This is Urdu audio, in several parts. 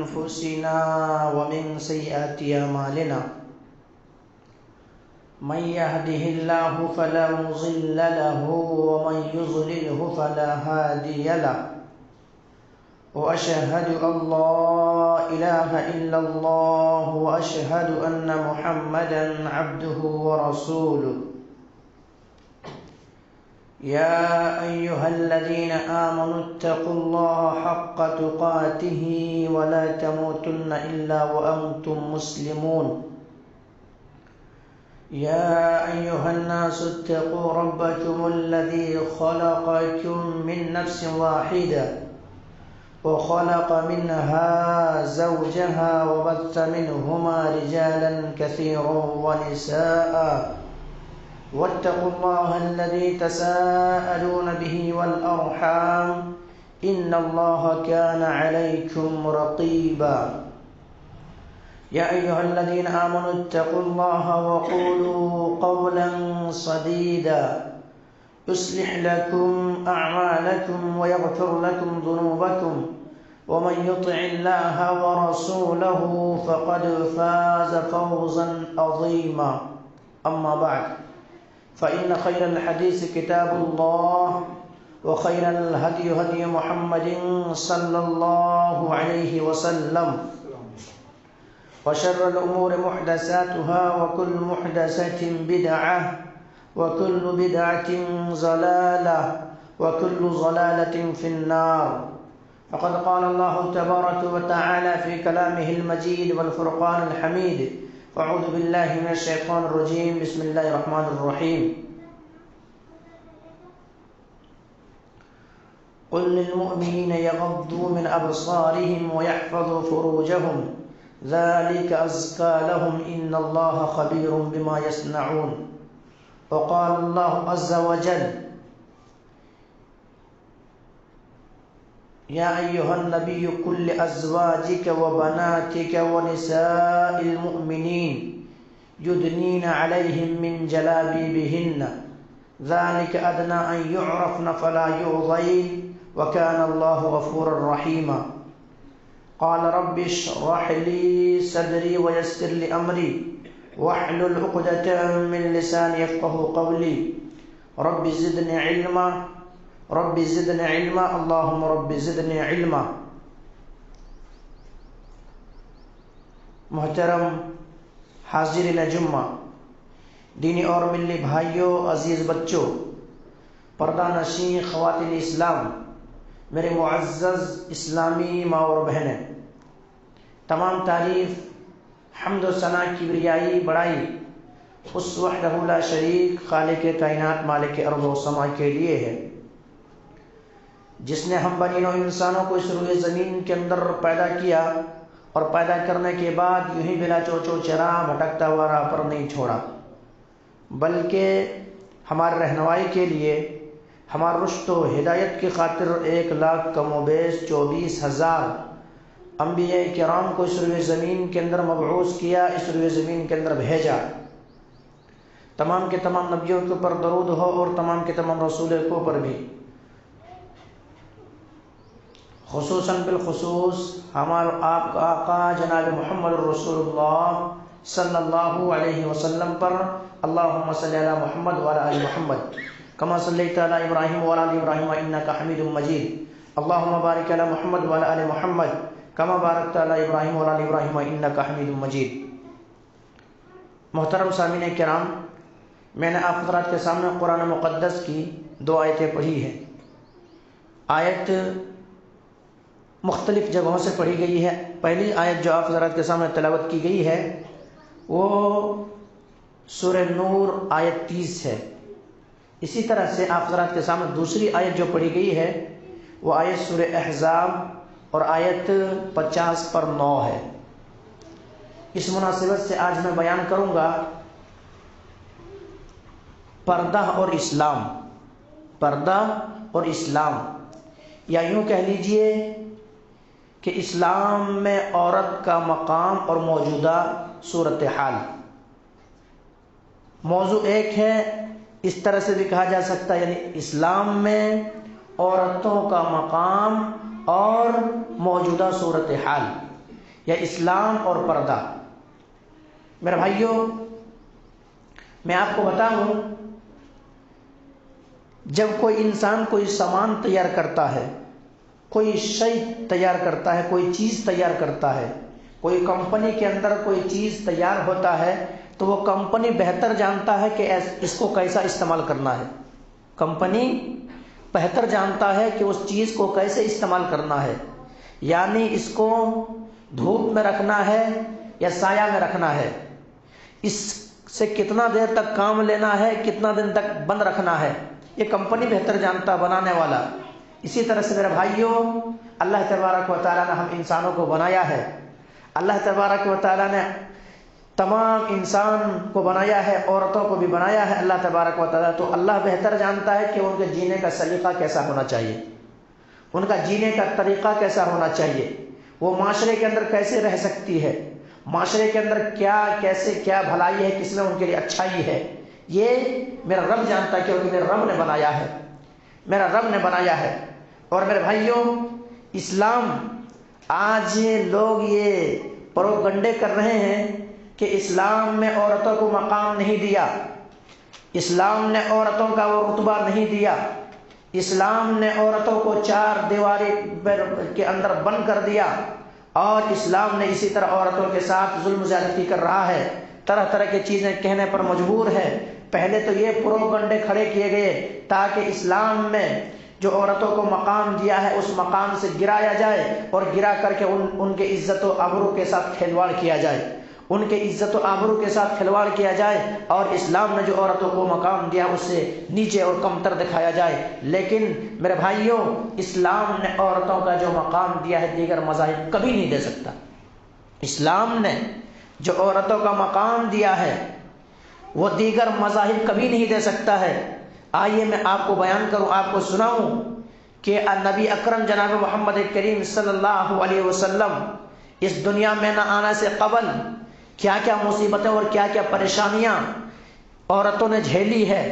أنفسنا ومن سيئات أعمالنا من يهده الله فلا مضل له ومن يضلله فلا هادي له وأشهد أن لا إله إلا الله وأشهد أن محمدا عبده ورسوله يا أيها الذين آمنوا اتقوا الله حق تقاته ولا تموتن إلا وأنتم مسلمون يا أيها الناس اتقوا ربكم الذي خلقكم من نفس واحدة وخلق منها زوجها وبث منهما رجالا كثيرا ونساء واتقوا الله الذي تساءلون به والأرحام إن الله كان عليكم رقيبا يا أيها الذين آمنوا اتقوا الله وقولوا قولا سديدا يصلح لكم أعمالكم ويغفر لكم ذنوبكم ومن يطع الله ورسوله فقد فاز فوزا عظيما أما بعد فإن خير الحديث كتاب الله وخير الهدي هدي محمد صلى الله عليه وسلم وشر الأمور محدثاتها وكل محدثة بدعة وكل بدعة ضلالة وكل ضلالة في النار فقد قال الله تبارك وتعالى في كلامه المجيد والفرقان الحميد أعوذ بالله من الشيطان الرجيم بسم الله الرحمن الرحيم قل للمؤمنين يغضوا من أبصارهم ويحفظوا فروجهم ذلك أزكى لهم إن الله خبير بما يصنعون وقال الله عز وجل يا أيها النبي قل لأزواجك وبناتك ونساء المؤمنين يدنين عليهم من جلابيبهن ذلك أدنى أن يعرفن فلا يؤذين وكان الله غفورا رحيما قال رب اشرح لي صدري ويسر لي أمري واحلل عقدة من لساني يفقهوا قولي رب زدني علما رب زدنی علما اللہم رب زدنی علما. محترم حاضرین جمعہ، دینی اور ملی بھائیوں، عزیز بچوں، پردہ نشین خواتین اسلام، میرے معزز اسلامی ماں اور بہنیں، تمام تعریف حمد و ثنا کبریائی بڑائی اس وحدہ لا شریک خالق کائنات مالک ارض و سماء کے لیے ہے جس نے ہم بنی نوع انسانوں کو اس روئے زمین کے اندر پیدا کیا اور پیدا کرنے کے بعد یوں ہی بلا چوچو چرا بھٹکتا ہوا راہ پر نہیں چھوڑا، بلکہ ہمارے رہنمائی کے لیے، ہمارے رشد و ہدایت کی خاطر 1,00,000 کم و بیش 24,000 انبیاء کرام کو اس روئے زمین کے اندر مبعوث کیا، اس روئے زمین کے اندر بھیجا. تمام کے تمام نبیوں کے اوپر درود ہو اور تمام کے تمام رسولوں کے اوپر بھی، خصوصاً بالخصوص ہمارے آپ کا آقا جناب محمد رسول اللہ صلی اللہ علیہ وسلم پر اللہم صلی علی محمد وعلی آل محمد کما صلیت علی ابراہیم وعلی آل ابراہیم انکا حمید مجید اللہم بارک علی محمد وعلی آل محمد کما بارکت علی ابراہیم وعلی آل ابراہیم انکا حمید مجید. محترم سامعین کرام، میں نے آپ حضرات کے سامنے قرآن مقدس کی 2 آیتیں پڑھی ہیں. آیت مختلف جگہوں سے پڑھی گئی ہے. پہلی آیت جو آپ حضرات کے سامنے تلاوت کی گئی ہے وہ سورہ نور آیت 30 ہے. اسی طرح سے آپ حضرات کے سامنے دوسری آیت جو پڑھی گئی ہے وہ آیت سورہ احزاب اور آیت 50 پر 9 ہے. اس مناسبت سے آج میں بیان کروں گا پردہ اور اسلام. پردہ اور اسلام، یا یوں کہہ لیجئے کہ اسلام میں عورت کا مقام اور موجودہ صورتحال. موضوع ایک ہے، اس طرح سے بھی کہا جا سکتا ہے، یعنی اسلام میں عورتوں کا مقام اور موجودہ صورتحال. یا اسلام اور پردہ؟ میرے بھائیوں، میں آپ کو بتاؤں، جب کوئی انسان کوئی سامان تیار کرتا ہے، کوئی شے تیار کرتا ہے، کوئی چیز تیار کرتا ہے، کوئی کمپنی کے اندر کوئی چیز تیار ہوتا ہے، تو وہ کمپنی بہتر جانتا ہے کہ اس کو کیسا استعمال کرنا ہے۔ کمپنی بہتر جانتا ہے کہ اس چیز کو کیسے استعمال کرنا ہے، یعنی اس کو دھوپ میں رکھنا ہے یا سایہ میں رکھنا ہے، اس سے کتنا دیر تک کام لینا ہے، کتنا دن تک بند رکھنا ہے، یہ کمپنی بہتر جانتا، بنانے والا۔ اسی طرح سے میرے بھائیوں، اللہ تبارک و تعالیٰ نے ہم انسانوں کو بنایا ہے، اللہ تبارک و تعالیٰ نے تمام انسان کو بنایا ہے، عورتوں کو بھی بنایا ہے اللہ تبارک و تعالیٰ، تو اللہ بہتر جانتا ہے کہ ان کے جینے کا سلیقہ کیسا ہونا چاہیے، ان کا جینے کا طریقہ کیسا ہونا چاہیے، وہ معاشرے کے اندر کیسے رہ سکتی ہے، معاشرے کے اندر کیا بھلائی ہے، کس میں ان کے لیے اچھائی ہے، یہ میرا رب جانتا ہے، کیونکہ میرا رب نے بنایا ہے، میرا رب نے بنایا ہے۔ اور میرے بھائیوں، اسلام، آج لوگ یہ پروپگنڈے کر رہے ہیں کہ اسلام میں عورتوں کو مقام نہیں دیا، اسلام نے عورتوں کا وہ رتبہ نہیں دیا، اسلام نے عورتوں کو چار دیواری کے اندر بند کر دیا، اور اسلام نے اسی طرح عورتوں کے ساتھ ظلم زیادتی کر رہا ہے، طرح طرح کی چیزیں کہنے پر مجبور ہے۔ پہلے تو یہ پروپگنڈے کھڑے کیے گئے تاکہ اسلام میں جو عورتوں کو مقام دیا ہے اس مقام سے گرایا جائے، اور گرا کر کے ان کے عزت و آبرو کے ساتھ کھلواڑ کیا جائے، ان کے عزت و آبرو کے ساتھ کھلواڑ کیا جائے، اور اسلام نے جو عورتوں کو مقام دیا اس سے نیچے اور کمتر دکھایا جائے۔ لیکن میرے بھائیوں، اسلام نے عورتوں کا جو مقام دیا ہے دیگر مذاہب کبھی نہیں دے سکتا۔ اسلام نے جو عورتوں کا مقام دیا ہے وہ دیگر مذاہب کبھی نہیں دے سکتا ہے۔ آئیے میں آپ کو بیان کروں، آپ کو سناؤں کہ نبی اکرم جناب محمد کریم صلی اللہ علیہ وسلم اس دنیا میں نہ آنے سے قبل کیا کیا مصیبتیں اور کیا کیا پریشانیاں عورتوں نے جھیلی ہے،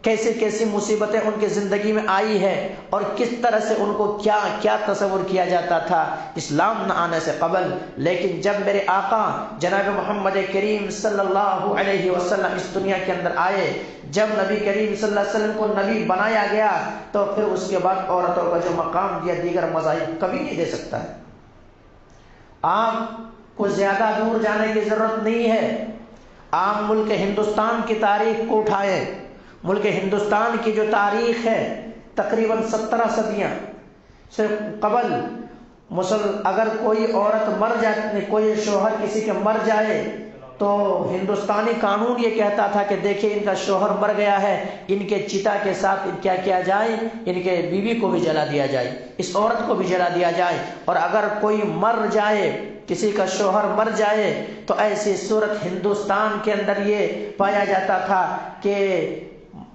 کیسی کیسی مصیبتیں ان کی زندگی میں آئی ہے، اور کس طرح سے ان کو کیا کیا تصور کیا جاتا تھا اسلام نہ آنے سے قبل۔ لیکن جب میرے آقا جناب محمد کریم صلی اللہ علیہ وسلم اس دنیا کے اندر آئے، جب نبی کریم صلی اللہ علیہ وسلم کو نبی بنایا گیا، تو پھر اس کے بعد عورتوں کا جو مقام دیا دیگر مذاہب کبھی نہیں دے سکتا ہے۔ آپ کو زیادہ دور جانے کی ضرورت نہیں ہے، آپ ملک ہندوستان کی تاریخ کو اٹھائیں۔ ملک ہندوستان کی جو تاریخ ہے تقریباً 17 صدیاں سے قبل، اگر کوئی عورت مر جائے، کوئی شوہر کسی کے مر جائے، تو ہندوستانی قانون یہ کہتا تھا کہ دیکھیں ان کا شوہر مر گیا ہے، ان کے چتا کے ساتھ کیا کیا جائے، ان کے بیوی کو بھی جلا دیا جائے، اس عورت کو بھی جلا دیا جائے۔ اور اگر کوئی مر جائے، کسی کا شوہر مر جائے، تو ایسی صورت ہندوستان کے اندر یہ پایا جاتا تھا کہ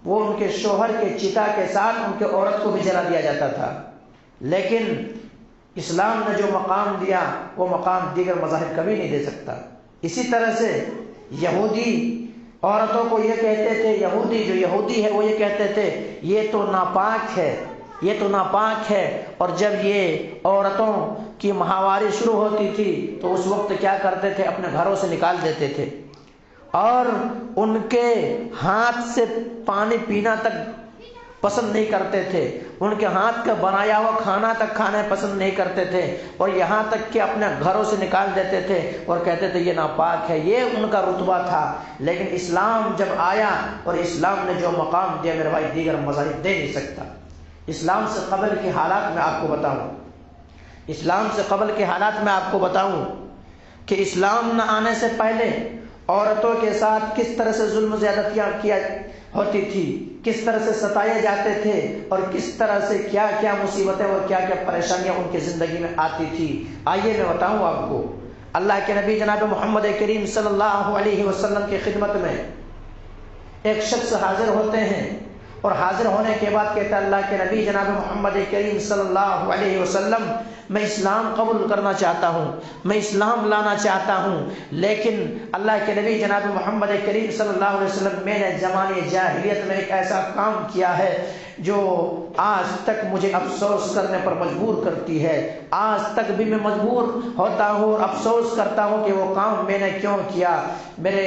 وہ ان کے شوہر کے چتا کے ساتھ ان کے عورت کو بھی جلا دیا جاتا تھا۔ لیکن اسلام نے جو مقام دیا وہ مقام دیگر مذاہب کبھی نہیں دے سکتا۔ اسی طرح سے یہودی عورتوں کو یہ کہتے تھے، یہودی ہے وہ یہ کہتے تھے یہ تو ناپاک ہے، یہ تو ناپاک ہے، اور جب یہ عورتوں کی ماہواری شروع ہوتی تھی تو اس وقت کیا کرتے تھے، اپنے گھروں سے نکال دیتے تھے، اور ان کے ہاتھ سے پانی پینا تک پسند نہیں کرتے تھے، ان کے ہاتھ کا بنایا ہوا کھانا تک کھانا پسند نہیں کرتے تھے، اور یہاں تک کہ اپنے گھروں سے نکال دیتے تھے اور کہتے تھے یہ ناپاک ہے، یہ ان کا رتبہ تھا۔ لیکن اسلام جب آیا اور اسلام نے جو مقام دیا میرے بھائی دیگر مذاہب دے نہیں سکتا۔ اسلام سے قبل کے حالات میں آپ کو بتاؤں، اسلام سے قبل کے حالات میں آپ کو بتاؤں کہ اسلام نہ آنے سے پہلے عورتوں کے ساتھ کس طرح سے ظلم زیادتیاں کیا ہوتی تھی، کس طرح سے ستائے جاتے تھے، اور کس طرح سے کیا کیا مصیبتیں اور کیا کیا پریشانیاں ان کی زندگی میں آتی تھی۔ آئیے میں بتاؤں آپ کو، اللہ کے نبی جناب محمد کریم صلی اللہ علیہ وسلم کی خدمت میں ایک شخص حاضر ہوتے ہیں، اور حاضر ہونے کے بعد کہتا ہے اللہ کے نبی جناب محمد کریم صلی اللہ علیہ وسلم میں اسلام قبول کرنا چاہتا ہوں، میں اسلام لانا چاہتا ہوں، لیکن اللہ کے نبی جناب محمد کریم صلی اللہ علیہ وسلم میں نے زمانے جاہلیت میں ایک ایسا کام کیا ہے، جو آج تک مجھے افسوس کرنے پر مجبور کرتی ہے۔ آج تک بھی میں مجبور ہوتا ہوں اور افسوس کرتا ہوں کہ وہ کام میں نے کیوں کیا۔ میرے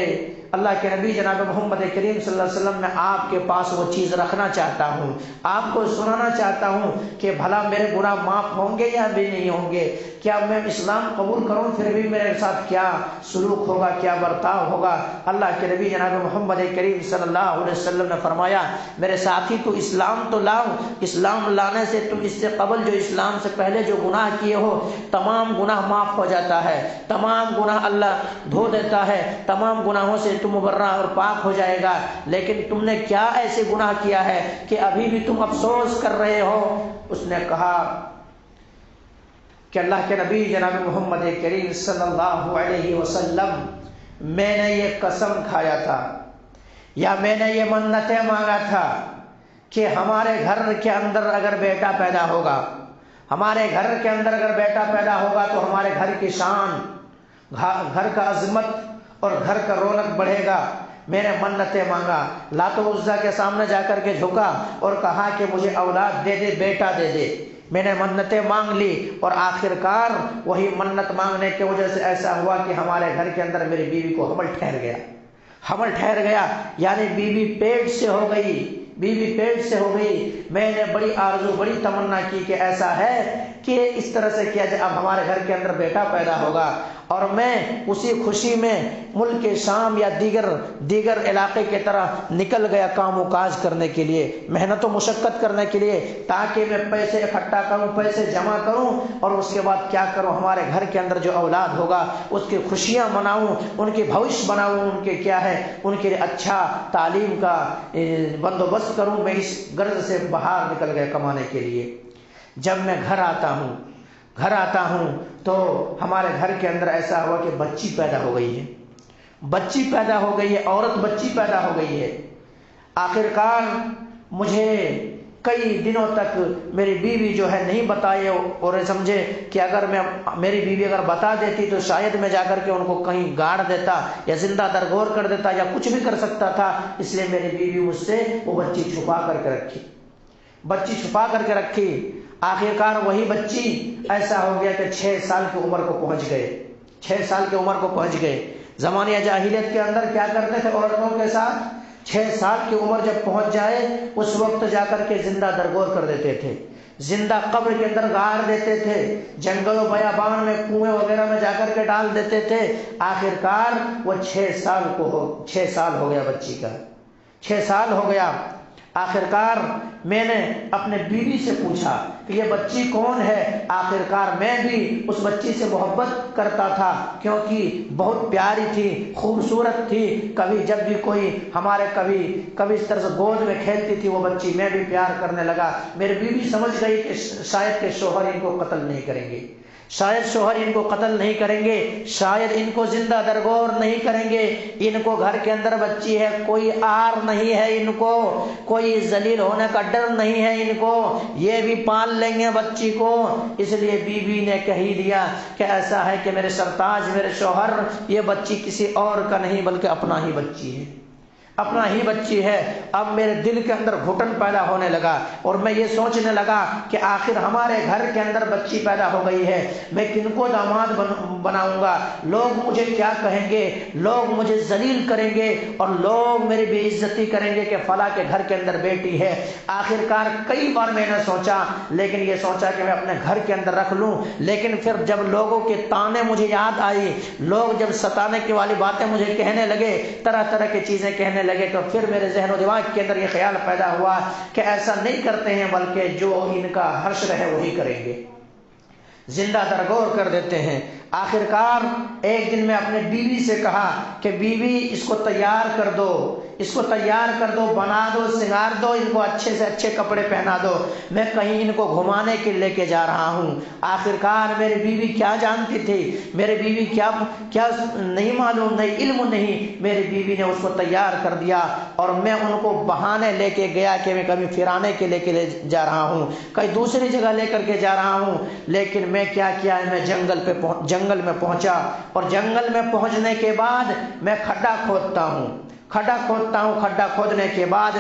اللہ کے نبی جناب محمد کریم صلی اللہ علیہ وسلم، میں آپ کے پاس وہ چیز رکھنا چاہتا ہوں، آپ کو سنانا چاہتا ہوں کہ بھلا میرے گناہ معاف ہوں گے یا بھی نہیں ہوں گے؟ کیا میں اسلام قبول کروں پھر بھی میرے ساتھ کیا سلوک ہوگا، کیا برتاؤ ہوگا؟ اللہ کے نبی جناب محمد کریم صلی اللہ علیہ وسلم نے فرمایا، میرے ساتھی تو اسلام تو لاؤ، اسلام لانے سے تم اس سے قبل جو اسلام سے پہلے جو گناہ کیے ہو تمام گناہ معاف ہو جاتا ہے، تمام گناہ اللہ دھو دیتا ہے، تمام گناہوں سے تم مبرہ اور پاک ہو جائے گا۔ لیکن تم نے کیا ایسے گناہ کیا ہے کہ ابھی بھی تم افسوس کر رہے ہو؟ اس نے کہا کہ اللہ کے نبی جناب محمد کریم صلی اللہ علیہ وسلم، میں نے یہ قسم کھایا تھا یا میں نے یہ منتیں مانگا تھا کہ ہمارے گھر کے اندر اگر بیٹا پیدا ہوگا، ہمارے گھر کے اندر اگر بیٹا پیدا ہوگا تو ہمارے گھر کی شان، گھر کا عظمت اور گھر کا رونق بڑھے گا۔ میں نے منتیں مانگا، لات و عزیٰ کے سامنے جا کر کے جھکا اور کہا کہ مجھے اولاد دے دے، بیٹا دے دے۔ میں نے منتیں مانگ لی اور آخر کار وہی منت مانگنے کی وجہ سے ایسا ہوا کہ ہمارے گھر کے اندر میری بیوی کو حمل ٹھہر گیا، حمل ٹھہر گیا، یعنی بیوی پیٹ سے ہو گئی، بیوی پیٹ سے ہو گئی۔ میں نے بڑی آرزو، بڑی تمنا کی کہ ایسا ہے کہ اس طرح سے کیا جائے، اب ہمارے گھر کے اندر بیٹا پیدا ہوگا، اور میں اسی خوشی میں ملک شام یا دیگر علاقے کی طرح نکل گیا کام و کاج کرنے کے لیے، محنت و مشقت کرنے کے لیے، تاکہ میں پیسے اکٹھا کروں، پیسے جمع کروں اور اس کے بعد کیا کروں، ہمارے گھر کے اندر جو اولاد ہوگا اس کی خوشیاں مناؤں، ان کی بھوشیہ بناؤں، ان کے کیا ہے، ان کے لیے اچھا تعلیم کا بندوبست کروں۔ میں اس غرض سے باہر نکل گیا کمانے کے لیے۔ جب میں گھر آتا ہوں تو ہمارے گھر کے اندر ایسا ہوا کہ بچی پیدا ہو گئی ہے، بچی پیدا ہو گئی ہے، عورت بچی پیدا ہو گئی ہے۔ آخر کار مجھے کئی دنوں تک میری بیوی جو ہے نہیں بتائے، اور سمجھے کہ اگر میری بیوی اگر بتا دیتی تو شاید میں جا کر کے ان کو کہیں گاڑ دیتا یا زندہ درگور کر دیتا یا کچھ بھی کر سکتا تھا، اس لیے میری بیوی مجھ سے وہ بچی چھپا کر کے رکھی۔ آخر کار وہی بچی ایسا ہو گیا کہ 6 سال کی عمر کو پہنچ گئے۔ زمانہ جاہلیت کے اندر کیا کرتے تھے عورتوں کے ساتھ؟ 6 سال کی عمر جب پہنچ جائے اس وقت جا کر کے زندہ درگور کر دیتے تھے، زندہ قبر کے اندر گاڑ دیتے تھے، جنگل و بیابان میں کنویں وغیرہ میں جا کر کے ڈال دیتے تھے۔ آخر کار وہ 6 سال ہو گیا بچی کا، 6 سال ہو گیا۔ آخر کار میں نے اپنے بیوی سے پوچھا کہ یہ بچی کون ہے؟ آخر کار میں بھی اس بچی سے محبت کرتا تھا، کیونکہ بہت پیاری تھی، خوبصورت تھی، کبھی جب بھی کوئی ہمارے کبھی اس طرح سے گود میں کھیلتی تھی وہ بچی، میں بھی پیار کرنے لگا۔ میری بیوی سمجھ گئی کہ شاید کہ شوہر ان کو قتل نہیں کریں گے، شاید ان کو زندہ درگور نہیں کریں گے، ان کو گھر کے اندر بچی ہے، کوئی آر نہیں ہے، ان کو کوئی ذلیل ہونے کا ڈر نہیں ہے، ان کو یہ بھی پال لیں گے بچی کو۔ اس لیے بیوی نے کہہ دیا کہ ایسا ہے کہ میرے سرتاج، میرے شوہر، یہ بچی کسی اور کا نہیں بلکہ اپنا ہی بچی ہے۔ اب میرے دل کے اندر گھٹن پیدا ہونے لگا اور میں یہ سوچنے لگا کہ آخر ہمارے گھر کے اندر بچی پیدا ہو گئی ہے، میں کن کو داماد بناؤں گا؟ لوگ مجھے کیا کہیں گے؟ لوگ مجھے ذلیل کریں گے اور لوگ میری بے عزتی کریں گے کہ فلاں کے گھر کے اندر بیٹی ہے۔ آخر کار کئی بار میں نے سوچا، لیکن یہ سوچا کہ میں اپنے گھر کے اندر رکھ لوں، لیکن پھر جب لوگوں کے تانے مجھے یاد آئی، لوگ جب ستانے کی والی باتیں مجھے کہنے لگے، طرح طرح کی چیزیں کہنے لگے، تو پھر میرے ذہن و دماغ کے اندر یہ خیال پیدا ہوا کہ ایسا نہیں کرتے ہیں، بلکہ جو ان کا حشر ہے وہی کریں گے، زندہ درگور کر دیتے ہیں۔ آخر کار ایک دن میں اپنے بیوی سے کہا کہ بیوی اس کو تیار کر دو، بنا دو، سنگار دو، ان کو اچھے سے اچھے کپڑے پہنا دو، میں کہیں ان کو گھمانے کے لے کے جا رہا ہوں۔ آخر کار میری بیوی کیا جانتی تھی، میری بیوی کیا نہیں معلوم، نہیں علم نہیں، میری بیوی نے اس کو تیار کر دیا اور میں ان کو بہانے لے کے گیا کہ میں کبھی پھرانے کے لے کے جا رہا ہوں، کہیں دوسری جگہ لے کر کے جا رہا ہوں۔ لیکن میں کیا ہے، میں جنگل میں پہنچا اور جنگل میں پہنچنے کے بعد میں کھڈا کھودتا ہوں، کھڈا کھودتا ہوں. کھڈا کھودنے کے بعد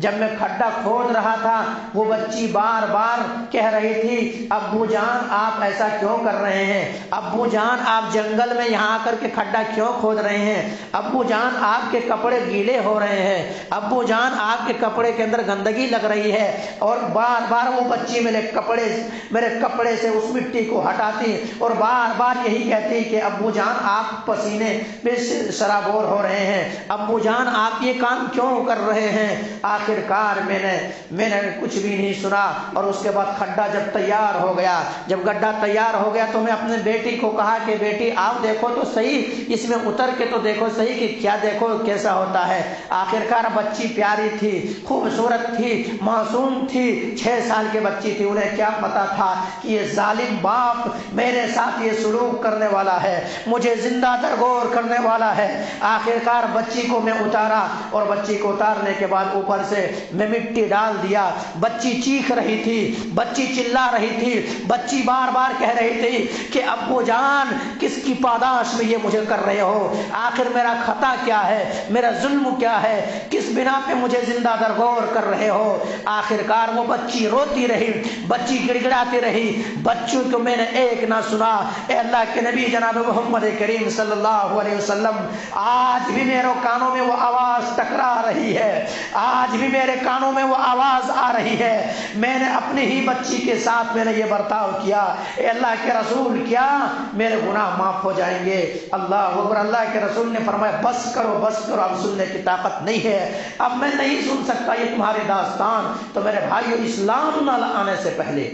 جب میں کھڈا کھود رہا تھا وہ بچی بار بار کہہ رہی تھی ابو جان آپ ایسا کیوں کر رہے ہیں؟ ابو جان آپ جنگل میں یہاں آ کر کے کھڈا کیوں کھود رہے ہیں؟ ابو جان آپ کے کپڑے گیلے ہو رہے ہیں. ابو جان آپ کے کپڑے کے اندر گندگی لگ رہی ہے. اور بار بار وہ بچی میرے کپڑے سے اس مٹی کو ہٹاتی اور بار بار یہی کہتی کہ ابو جان آپ پسینے میں سرابور ہو رہے ہیں. ابو جان آپ یہ کام کیوں کر رہے ہیں؟ آخر کار میں نے کچھ بھی نہیں سنا. اور اس کے بعد کھڈا جب تیار ہو گیا، جب گڈھا تیار ہو گیا تو میں اپنے بیٹی کو کہا کہ بیٹی آپ دیکھو تو صحیح، اس میں اتر کے تو دیکھو صحیح کہ کیا دیکھو کیسا ہوتا ہے. آخر کار بچی پیاری تھی، خوبصورت تھی، معصوم تھی، 6 سال کی بچی تھی. انہیں کیا پتا تھا کہ یہ ظالم باپ میرے ساتھ یہ سلوک کرنے والا ہے، مجھے زندہ درگور کرنے والا ہے. آخر کار بچی کو میں اتارا اور بچی کو اتارنے کے بعد اوپر سے میں مٹی ڈال دیا. بچی چیخ رہی تھی، بچی چلا رہی تھی، بچی بار بار کہہ رہی تھی کہ ابو جان کس کی پاداش میں یہ مجھے کر رہے ہو؟ آخر میرا خطا کیا ہے؟ میرا ظلم کیا ہے؟ کس بنا پہ مجھے زندہ درگور کر رہے ہو؟ آخر کار وہ بچی روتی رہی، بچی گڑ گڑاتی رہی. بچوں کو میں نے ایک نہ سنا. اے اللہ کے نبی جناب محمد کریم صلی اللہ علیہ وسلم، آج بھی میرے کانوں میں وہ آواز ٹکرا رہی ہے، آج بھی میرے کانوں میں وہ آواز آ رہی ہے. میں نے اپنی ہی بچی کے ساتھ میں نے یہ برتاؤ کیا. اے اللہ کے رسول کیا میرے گناہ معاف ہو جائیں گے؟ اللہ اکبر. اللہ کے رسول نے فرمایا بس کرو بس کرو، اب سننے کی طاقت نہیں ہے، اب میں نہیں سن سکتا یہ تمہاری داستان. تو میرے بھائیو، اسلام نہ آنے سے پہلے،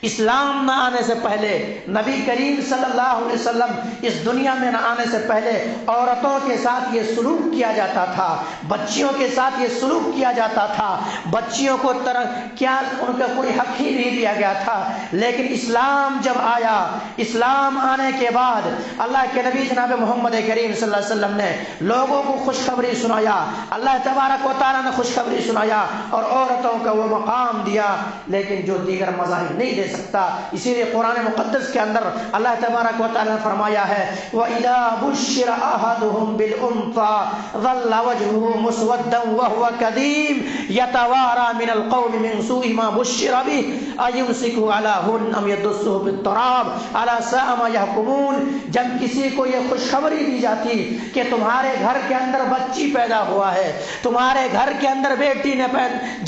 اسلام نہ آنے سے پہلے، نبی کریم صلی اللہ علیہ وسلم اس دنیا میں نہ آنے سے پہلے عورتوں کے ساتھ یہ سلوک کیا جاتا تھا، بچیوں کے ساتھ یہ سلوک کیا جاتا تھا. بچیوں کو کیا ان کا کوئی حق ہی نہیں دیا گیا تھا. لیکن اسلام جب آیا، اسلام آنے کے بعد اللہ کے نبی جناب محمد کریم صلی اللہ علیہ وسلم نے لوگوں کو خوشخبری سنایا. اللہ تبارک و تعالیٰ نے خوشخبری سنایا اور عورتوں کو وہ مقام دیا لیکن جو دیگر مذاہب نہیں دے سکتا. اسی لیے قرآن مقدس کے اندر اللہ تبارک و تعالیٰ نے فرمایا ہے وَإِذَا بُشِّرَ أَحَدُهُم بِالْأُنثَىٰ ظَلَّ وَجْهُهُ مُسْوَدًّا وَهُوَ كَظِيمٌ يَتَوَارَىٰ مِنَ الْقَوْمِ مِنْ سُوءِ مَا بُشِّرَ بِهِ أَيُمْسِكُهُ عَلَىٰ هُنَّ أَمْ يَدُسُّهُ فِي التُّرَابِ أَلَا سَاءَ مَا يَحْكُمُونَ. جب کسی کو یہ خوشخبری دی جاتی کہ تمہارے گھر کے اندر بچی پیدا ہوا ہے، تمہارے گھر کے اندر بیٹی نے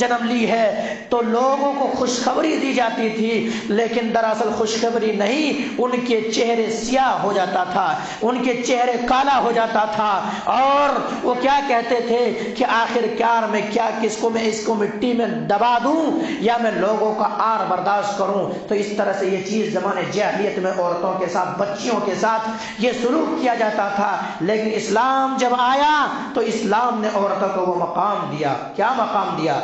جنم لی ہے، تو لوگوں کو خوشخبری دی جاتی تھی، لیکن دراصل خوشخبری نہیں، ان کے چہرے سیاہ ہو جاتا تھا، ان کے چہرے کالا ہو جاتا تھا. اور وہ کیا کہتے تھے کہ آخر کار میں کیا اس کو مٹی میں دبا دوں یا میں لوگوں کا آر برداشت کروں. تو اس طرح سے یہ چیز زمانے جاہلیت میں عورتوں کے ساتھ، بچیوں کے ساتھ یہ سلوک کیا جاتا تھا. لیکن اسلام جب آیا تو اسلام نے عورتوں کو وہ مقام دیا. کیا مقام دیا؟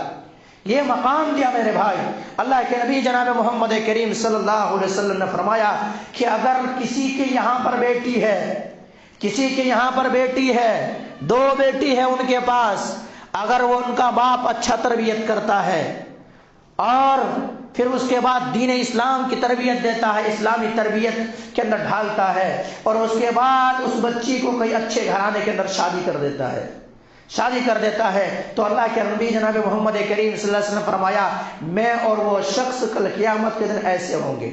یہ مقام دیا میرے بھائی. اللہ کے نبی جناب محمد کریم صلی اللہ علیہ وسلم نے فرمایا کہ اگر کسی کے یہاں پر بیٹی ہے، کسی کے یہاں پر بیٹی ہے، 2 بیٹی ہے ان کے پاس، اگر وہ ان کا باپ اچھا تربیت کرتا ہے اور پھر اس کے بعد دین اسلام کی تربیت دیتا ہے، اسلامی تربیت کے اندر ڈھالتا ہے، اور اس کے بعد اس بچی کو کوئی اچھے گھرانے کے اندر شادی کر دیتا ہے، تو اللہ کے نبی جناب محمد کریم صلی اللہ علیہ وسلم فرمایا میں اور وہ شخص کل قیامت کے دن ایسے ہوں گے،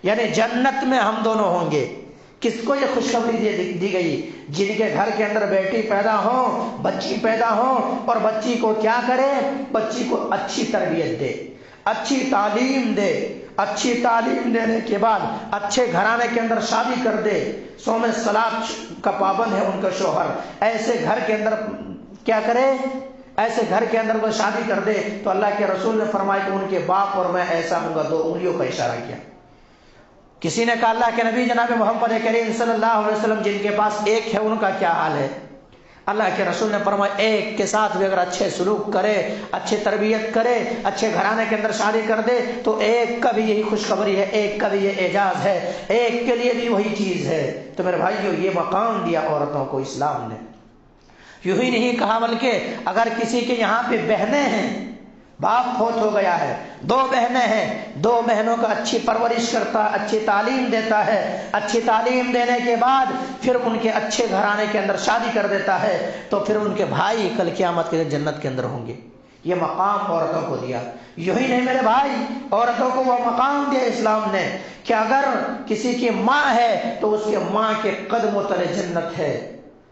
یعنی جنت میں ہم دونوں ہوں گے. کس کو یہ خوشخبری دی گئی؟ جن کے گھر کے اندر بیٹی پیدا ہو، بچی پیدا ہو، اور بچی کو کیا کرے؟ بچی کو اچھی تربیت دے، اچھی تعلیم دے، اچھی تعلیم دینے کے بعد اچھے گھرانے کے اندر شادی کر دے. صوم صلات کا پابند ہے ان کا شوہر، ایسے گھر کے اندر کیا کرے؟ ایسے گھر کے اندر وہ شادی کر دے. تو اللہ کے رسول نے فرمایا کہ ان کے باپ اور میں ایسا ہوں گا. 2 انگلیوں کا اشارہ کیا. کسی نے کہا اللہ کے نبی جناب محمد کریم صلی اللہ علیہ وسلم جن کے پاس ایک ہے ان کا کیا حال ہے؟ اللہ کے رسول نے فرمایا ایک کے ساتھ بھی اگر اچھے سلوک کرے، اچھے تربیت کرے، اچھے گھرانے کے اندر شادی کر دے تو ایک کا بھی یہی خوشخبری ہے، ایک کا بھی یہ اعجاز ہے، ایک کے لیے بھی وہی چیز ہے. تو میرے بھائیو، یہ مقام دیا عورتوں کو اسلام نے. یوں ہی نہیں کہا بلکہ اگر کسی کے یہاں پہ بہنیں ہیں باپ فوت ہو گیا ہے، 2 بہنیں ہیں، 2 بہنوں کا اچھی پرورش کرتا ہے، اچھی تعلیم دیتا ہے، اچھی تعلیم دینے کے بعد پھر ان کے اچھے گھرانے کے اندر شادی کر دیتا ہے، تو پھر ان کے بھائی کل قیامت کے دن جنت کے اندر ہوں گے۔ یہ مقام عورتوں کو دیا۔ یوں ہی نہیں میرے بھائی، عورتوں کو وہ مقام دیا اسلام نے کہ اگر کسی کی ماں ہے تو اس کے ماں کے قدموں تلے جنت ہے۔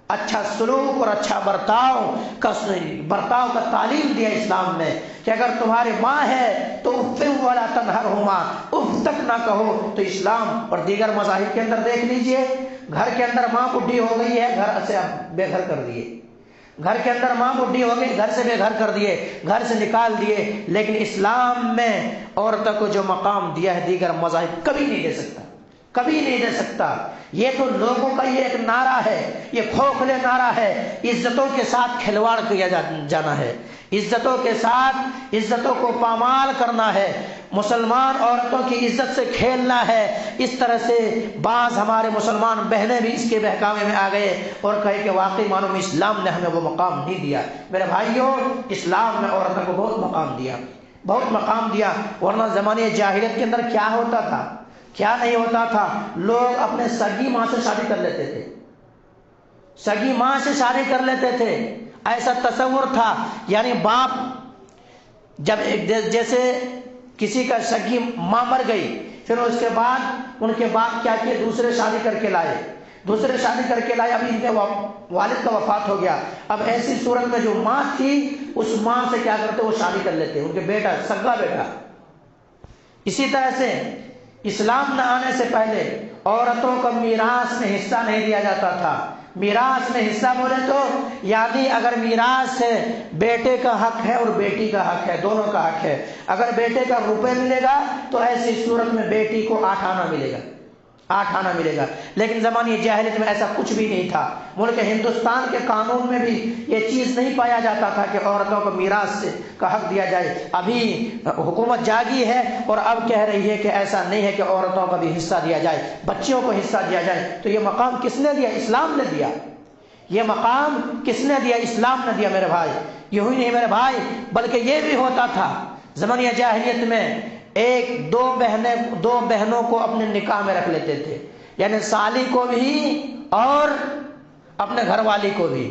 اچھا سلوک اور اچھا برتاؤ کا تعلیم دیا اسلام نے کہ اگر تمہاری ماں ہے تو اف ولا تنہرہما، اف تک نہ کہو۔ تو اسلام اور دیگر مذاہب کے اندر دیکھ لیجئے، گھر کے اندر ماں بڈھی ہو گئی ہے، گھر سے بے گھر کر دیے، گھر کے اندر ماں بڈھی ہو گئی، گھر سے بے گھر کر دیے، گھر سے نکال دیے۔ لیکن اسلام میں عورتوں کو جو مقام دیا ہے دیگر مذاہب کبھی نہیں دے سکتا، کبھی نہیں دے سکتا۔ یہ تو لوگوں کا یہ ایک نعرہ ہے، یہ کھوکھلے نعرہ ہے، عزتوں کے ساتھ کھلواڑ کیا جانا ہے، عزتوں کے ساتھ عزتوں کو پامال کرنا ہے، مسلمان عورتوں کی عزت سے کھیلنا ہے۔ اس طرح سے بعض ہمارے مسلمان بہنیں بھی اس کے بہکاوے میں آ گئے اور کہے کہ واقعی مانو میں اسلام نے ہمیں وہ مقام نہیں دیا۔ میرے بھائیوں، اسلام نے عورتوں کو بہت مقام دیا، بہت مقام دیا۔ ورنہ زمانے جاہلیت کے اندر کیا ہوتا تھا، کیا نہیں ہوتا تھا؟ لوگ اپنے سگی ماں سے شادی کر لیتے تھے، سگی ماں سے شادی کر لیتے تھے۔ ایسا تصور تھا، یعنی باپ جب جیسے کسی کا سگی ماں مر گئی، پھر اس کے بعد ان کے باپ کیا کیے، دوسرے شادی کر کے لائے، دوسرے شادی کر کے لائے۔ ابھی ان کے والد کا وفات ہو گیا، اب ایسی صورت میں جو ماں تھی اس ماں سے کیا کرتے، وہ شادی کر لیتے ان کے بیٹا، سگا بیٹا۔ اسی طرح سے اسلام نہ آنے سے پہلے عورتوں کو میراث میں حصہ نہیں دیا جاتا تھا۔ میراث میں حصہ بولے تو یعنی اگر میراث ہے، بیٹے کا حق ہے اور بیٹی کا حق ہے، دونوں کا حق ہے۔ اگر بیٹے کا روپے ملے گا تو ایسی صورت میں بیٹی کو 8 آنا ملے گا، 8 آنا ملے گا۔ لیکن زمانے جاہلیت میں ایسا کچھ بھی نہیں تھا۔ ملک ہندوستان کے قانون میں بھی یہ چیز نہیں پایا جاتا تھا کہ عورتوں کو میراث کا حق دیا جائے۔ ابھی حکومت جاگی ہے اور اب کہہ رہی ہے کہ ایسا نہیں ہے کہ عورتوں کو بھی حصہ دیا جائے، بچیوں کو حصہ دیا جائے۔ تو یہ مقام کس نے دیا؟ اسلام نے دیا۔ یہ مقام کس نے دیا؟ اسلام نے دیا میرے بھائی۔ یوں ہی نہیں میرے بھائی، بلکہ یہ بھی ہوتا تھا زمانے جاہلیت میں، دو بہنوں کو اپنے نکاح میں رکھ لیتے تھے، یعنی سالی کو بھی اور اپنے گھر والی کو بھی،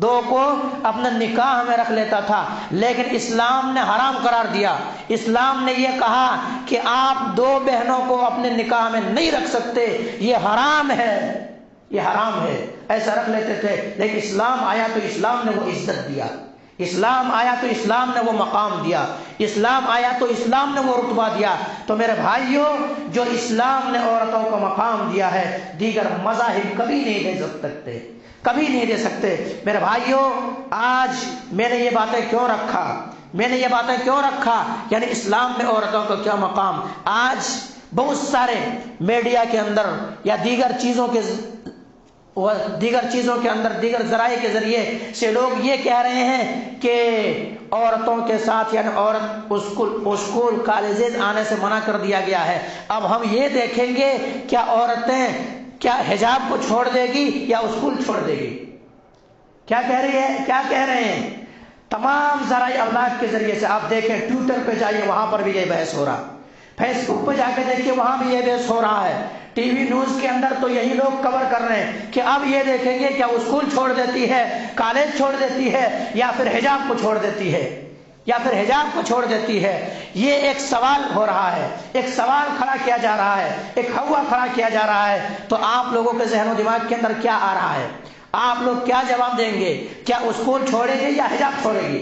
2 کو اپنے نکاح میں رکھ لیتا تھا۔ لیکن اسلام نے حرام قرار دیا۔ اسلام نے یہ کہا کہ آپ 2 بہنوں کو اپنے نکاح میں نہیں رکھ سکتے، یہ حرام ہے، یہ حرام ہے۔ ایسا رکھ لیتے تھے، لیکن اسلام آیا تو اسلام نے وہ عزت دیا، اسلام آیا تو اسلام نے وہ مقام دیا، اسلام آیا تو اسلام نے وہ رتبہ دیا۔ تو میرے بھائیوں، جو اسلام نے عورتوں کو مقام دیا ہے دیگر مذاہب کبھی نہیں دے سکتے، کبھی نہیں دے سکتے۔ میرے بھائیوں، آج میں نے یہ باتیں کیوں رکھا، یعنی اسلام میں عورتوں کو کیا مقام۔ آج بہت سارے میڈیا کے اندر یا دیگر چیزوں کے اندر دیگر ذرائع کے ذریعے سے لوگ یہ کہہ رہے ہیں کہ عورتوں کے ساتھ یعنی عورت اسکول کالجز آنے سے منع کر دیا گیا ہے۔ اب ہم یہ دیکھیں گے کیا عورتیں کیا حجاب کو چھوڑ دے گی یا اسکول چھوڑ دے گی؟ کیا کہہ رہے ہیں؟ تمام ذرائع ابلاغ کے ذریعے سے آپ دیکھیں، ٹویٹر پہ جائیے وہاں پر بھی یہ بحث ہو رہا، فیس بک پہ جا کے دیکھیے وہاں بھی یہ بحث ہو رہا ہے، ٹی وی نیوز کے اندر تو یہی لوگ کور کر رہے ہیں کہ اب یہ دیکھیں گے کیا اسکول چھوڑ دیتی ہے، کالج چھوڑ دیتی ہے یا پھر حجاب کو چھوڑ دیتی ہے، یہ ایک سوال ہو رہا ہے، ایک سوال کھڑا کیا جا رہا ہے، ایک ہوا کھڑا کیا جا رہا ہے۔ تو آپ لوگوں کے ذہن و دماغ کے اندر کیا آ رہا ہے؟ آپ لوگ کیا جواب دیں گے؟ کیا اسکول چھوڑے گی یا حجاب چھوڑے گی؟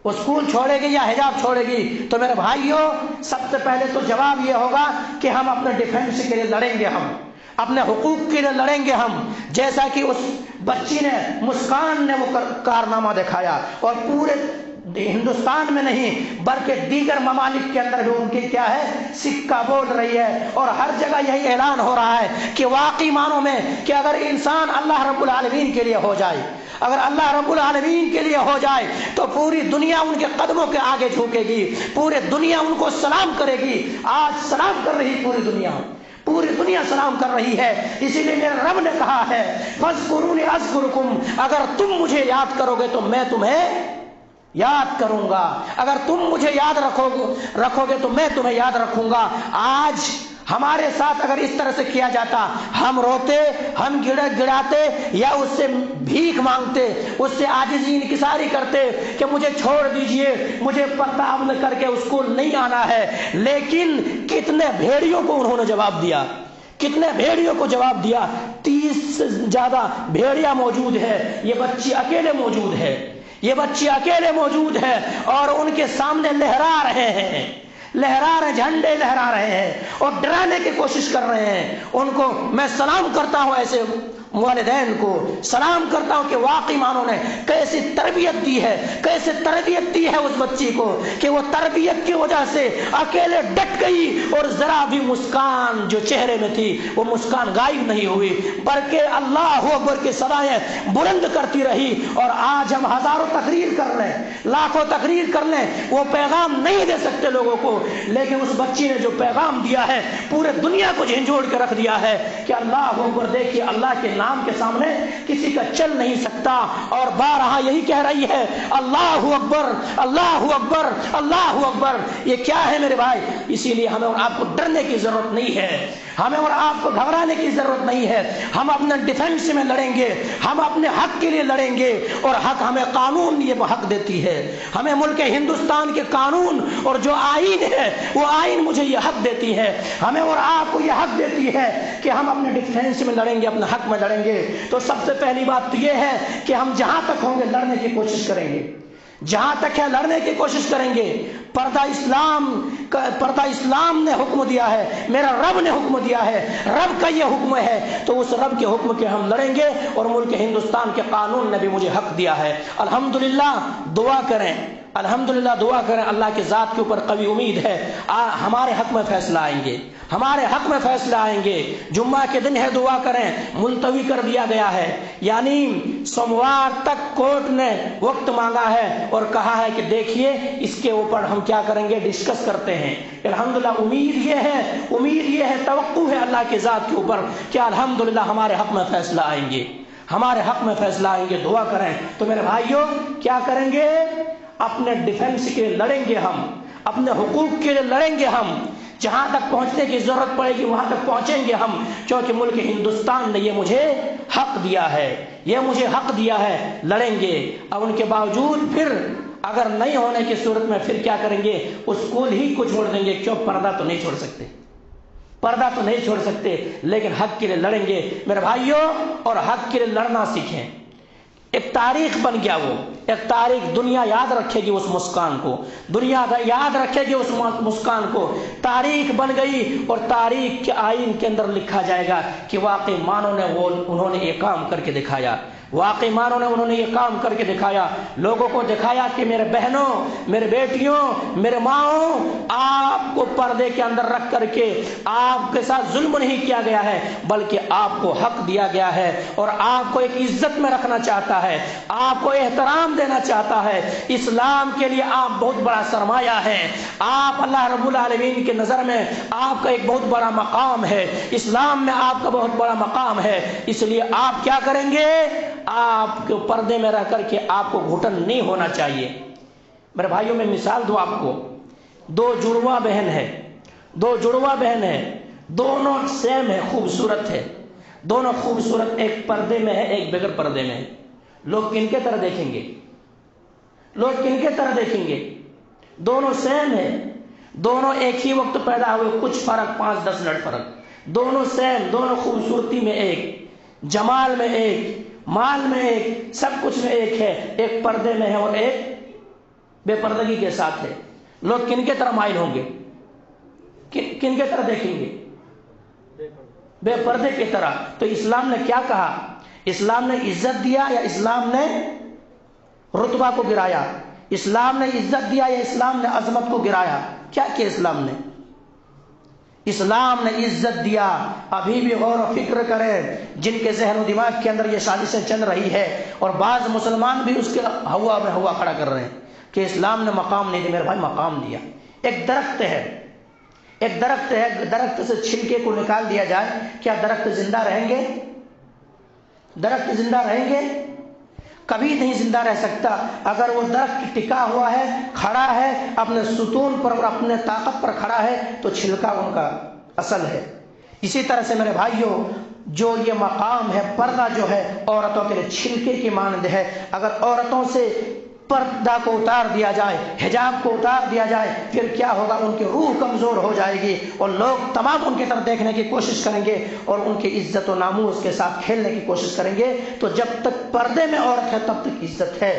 اسکول چھوڑے گی یا حجاب چھوڑے گی؟ تو میرے بھائیوں، سب سے پہلے تو جواب یہ ہوگا کہ ہم اپنے ڈیفینس کے لیے لڑیں گے، ہم اپنے حقوق کے لیے لڑیں گے، ہم جیسا کہ اس بچی نے، مسکان نے وہ کارنامہ دکھایا، اور پورے ہندوستان میں نہیں بلکہ دیگر ممالک کے اندر بھی ان کی کیا ہے، سکہ بول رہی ہے، اور ہر جگہ یہی اعلان ہو رہا ہے کہ واقعی معنوں میں کہ اگر انسان اللہ رب العالمین کے لیے ہو جائے، اگر اللہ رب العالمین کے لیے ہو جائے تو پوری دنیا ان کے قدموں کے آگے جھکے گی، پوری دنیا ان کو سلام کرے گی۔ آج سلام کر رہی پوری دنیا سلام کر رہی ہے۔ اسی لیے میرے رب نے کہا ہے فاذکرونی اذکرکم، اگر تم مجھے یاد کرو گے تو میں تمہیں یاد کروں گا، اگر تم مجھے یاد رکھو گے تو میں تمہیں یاد رکھوں گا۔ آج ہمارے ساتھ اگر اس طرح سے کیا جاتا، ہم روتے، ہم گڑاتے یا اس سے بھیک مانگتے، اس سے عاجزی انکساری کرتے کہ مجھے چھوڑ دیجئے، مجھے پرتاب کر کے اسکول نہیں آنا ہے۔ لیکن کتنے بھیڑیوں کو انہوں نے جواب دیا، کتنے بھیڑیوں کو جواب دیا۔ 30 سے زیادہ بھیڑیا موجود ہے، یہ بچی اکیلے موجود ہے، یہ بچی اکیلے موجود ہے اور ان کے سامنے لہرا رہے ہیں، جھنڈے لہرا رہے ہیں اور ڈرانے کی کوشش کر رہے ہیں۔ ان کو میں سلام کرتا ہوں، ایسے والدین کو سلام کرتا ہوں کہ واقعی مانوں نے کیسی تربیت دی ہے، کیسے تربیت دی ہے اس بچی کو کہ وہ تربیت کی وجہ سے اکیلے ڈٹ گئی اور ذرا بھی مسکان جو چہرے میں تھی وہ مسکان غائب نہیں ہوئی، بلکہ اللہ اکبر کی صدائیں بلند کرتی رہی۔ اور آج ہم ہزاروں تقریر کر لیں، لاکھوں تقریر کر لیں، وہ پیغام نہیں دے سکتے لوگوں کو، لیکن اس بچی نے جو پیغام دیا ہے پورے دنیا کو جھنجھوڑ کے رکھ دیا ہے کہ اللہ اکبر، دیکھیے اللہ کے نام کے سامنے کسی کا چل نہیں سکتا، اور بارہا یہی کہہ رہی ہے اللہ اکبر، اللہ اکبر، اللہ اکبر۔ یہ کیا ہے میرے بھائی؟ اسی لیے ہمیں اور آپ کو ڈرنے کی ضرورت نہیں ہے، ہمیں اور آپ کو گھبرانے کی ضرورت نہیں ہے۔ ہم اپنے ڈیفنس میں لڑیں گے، ہم اپنے حق کے لیے لڑیں گے، اور حق ہمیں قانون یہ حق دیتی ہے، ہمیں ملک ہندوستان کے قانون اور جو آئین ہے وہ آئین مجھے یہ حق دیتی ہے، ہمیں اور آپ کو یہ حق دیتی ہے کہ ہم اپنے ڈیفنس میں لڑیں گے، اپنے حق میں لڑیں گے۔ تو سب سے پہلی بات تو یہ ہے کہ ہم جہاں تک ہوں گے لڑنے کی کوشش کریں گے، جہاں تک ہے لڑنے کی کوشش کریں گے۔ پردہ اسلام نے حکم دیا ہے، میرا رب نے حکم دیا ہے، رب کا یہ حکم ہے، تو اس رب کے حکم کے ہم لڑیں گے، اور ملک ہندوستان کے قانون نے بھی مجھے حق دیا ہے۔ الحمدللہ دعا کریں، الحمدللہ دعا کریں، اللہ کی ذات کے اوپر قوی امید ہے ہمارے حق میں فیصلہ آئیں گے، ہمارے حق میں فیصلہ آئیں گے۔ جمعہ کے دن ہے، دعا کریں، ملتوی کر دیا گیا ہے، یعنی سوموار تک کورٹ نے وقت مانگا ہے اور کہا ہے کہ دیکھیے اس کے اوپر ہم کیا کریں گے، ڈسکس کرتے ہیں۔ الحمدللہ امید یہ ہے، توقع ہے اللہ کی ذات کے اوپر کہ الحمدللہ ہمارے حق میں فیصلہ آئیں گے، ہمارے حق میں فیصلہ آئیں گے۔ دعا کریں۔ تو میرے بھائیوں کیا کریں گے؟ اپنے ڈیفنس کے لیے لڑیں گے، ہم اپنے حقوق کے لیے لڑیں گے، ہم جہاں تک پہنچنے کی ضرورت پڑے گی وہاں تک پہنچیں گے ہم، کیونکہ ملک ہندوستان نے یہ مجھے حق دیا ہے، یہ مجھے حق دیا ہے، لڑیں گے۔ اب ان کے باوجود پھر اگر نہیں ہونے کی صورت میں پھر کیا کریں گے؟ اسکول ہی کو چھوڑ دیں گے، کیوں؟ پردہ تو نہیں چھوڑ سکتے، پردہ تو نہیں چھوڑ سکتے، لیکن حق کے لیے لڑیں گے میرے بھائیوں، اور حق کے لیے لڑنا سیکھیں۔ ایک تاریخ بن گیا، وہ ایک تاریخ، دنیا یاد رکھے گی اس مسکان کو، دنیا یاد رکھے گی اس مسکان کو، تاریخ بن گئی، اور تاریخ کے آئین کے اندر لکھا جائے گا کہ واقعی مانوں نے انہوں نے یہ کام کر کے دکھایا، واقعی مانوں نے انہوں نے یہ کام کر کے دکھایا، لوگوں کو دکھایا کہ میرے بہنوں، میرے بیٹیوں، میرے ماؤں، آپ کو پردے کے اندر رکھ کر کے آپ کے ساتھ ظلم نہیں کیا گیا ہے، بلکہ آپ کو حق دیا گیا ہے، اور آپ کو ایک عزت میں رکھنا چاہتا ہے، آپ کو احترام دینا چاہتا ہے۔ اسلام کے لیے آپ بہت بڑا سرمایہ ہیں، آپ اللہ رب العالمین کے نظر میں آپ کا ایک بہت بڑا مقام ہے، اسلام میں آپ کا بہت بڑا مقام ہے۔ اس لیے آپ کیا کریں گے؟ آپ کے پردے میں رہ کر کے آپ کو گھٹن نہیں ہونا چاہیے۔ میرے بھائیوں میں مثال دوں آپ کو، دو جڑواں بہن ہے، دونوں سیم ہے، خوبصورت ہے، دونوں خوبصورت، ایک پردے میں ہے ایک بغیر پردے میں ہے۔ لوگ کن کے طرح دیکھیں گے؟ لوگ کن کے طرح دیکھیں گے؟ دونوں سیم ہے، دونوں ایک ہی وقت پیدا ہوئے، کچھ فرق 5-10 منٹ فرق، دونوں سیم، دونوں خوبصورتی میں ایک، جمال میں ایک، مال میں ایک، سب کچھ میں ایک ہے، ایک پردے میں ہے اور ایک بے پردگی کے ساتھ ہے۔ لوگ کن کے طرح مائل ہوں گے؟ کن کے طرح دیکھیں گے؟ بے پردے کی طرح۔ تو اسلام نے کیا کہا؟ اسلام نے عزت دیا یا اسلام نے رتبہ کو گرایا؟ اسلام نے عزت دیا یا اسلام نے عظمت کو گرایا؟ کیا کیا اسلام نے؟ اسلام نے عزت دیا۔ ابھی بھی غور و فکر کریں، جن کے ذہن و دماغ کے اندر یہ سازشیں چل رہی ہے، اور بعض مسلمان بھی اس کے ہوا میں ہوا کھڑا کر رہے ہیں کہ اسلام نے مقام نہیں دیا۔ میرے بھائی مقام دیا۔ ایک درخت ہے، ایک درخت ہے، درخت سے چھلکے کو نکال دیا جائے، کیا درخت زندہ رہیں گے؟ درخت زندہ رہیں گے؟ کبھی نہیں زندہ رہ سکتا۔ اگر وہ درخت ٹکا ہوا ہے، کھڑا ہے، اپنے ستون پر اور اپنے طاقت پر کھڑا ہے، تو چھلکا ان کا اصل ہے۔ اسی طرح سے میرے بھائیوں، جو یہ مقام ہے پردہ جو ہے عورتوں کے لیے چھلکے کی مانند ہے۔ اگر عورتوں سے پردہ کو اتار دیا جائے، حجاب کو اتار دیا جائے، پھر کیا ہوگا؟ ان کی روح کمزور ہو جائے گی اور لوگ تمام ان کی طرف دیکھنے کی کوشش کریں گے اور ان کی عزت و ناموس کے ساتھ کھیلنے کی کوشش کریں گے۔ تو جب تک پردے میں عورت ہے تب تک عزت ہے،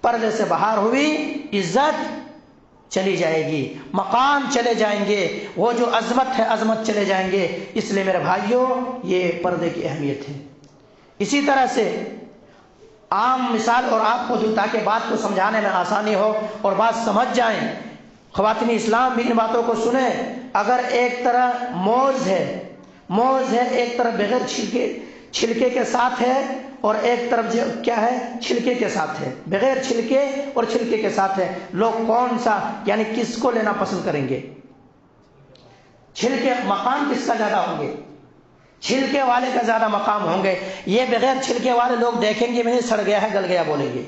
پردے سے باہر ہوئی عزت چلی جائے گی، مقام چلے جائیں گے، وہ جو عظمت ہے عظمت چلے جائیں گے۔ اس لیے میرے بھائیوں یہ پردے کی اہمیت ہے۔ اسی طرح سے عام مثال اور آپ کو دوں تاکہ بات کو سمجھانے میں آسانی ہو اور بات سمجھ جائیں۔ خواتین اسلام بھی ان باتوں کو سنیں۔ اگر ایک طرح موز ہے ایک طرف بغیر چھلکے کے ساتھ ہے اور ایک طرف جو کیا ہے چھلکے کے ساتھ ہے، بغیر چھلکے اور چھلکے کے ساتھ ہے، لوگ کون سا یعنی کس کو لینا پسند کریں گے؟ چھلکے مقام کس کا زیادہ ہوں گے؟ چھلکے والے کا زیادہ مقام ہوں گے۔ یہ بغیر چھلکے والے لوگ دیکھیں گے میں سڑ گیا ہے گل گیا بولیں گے،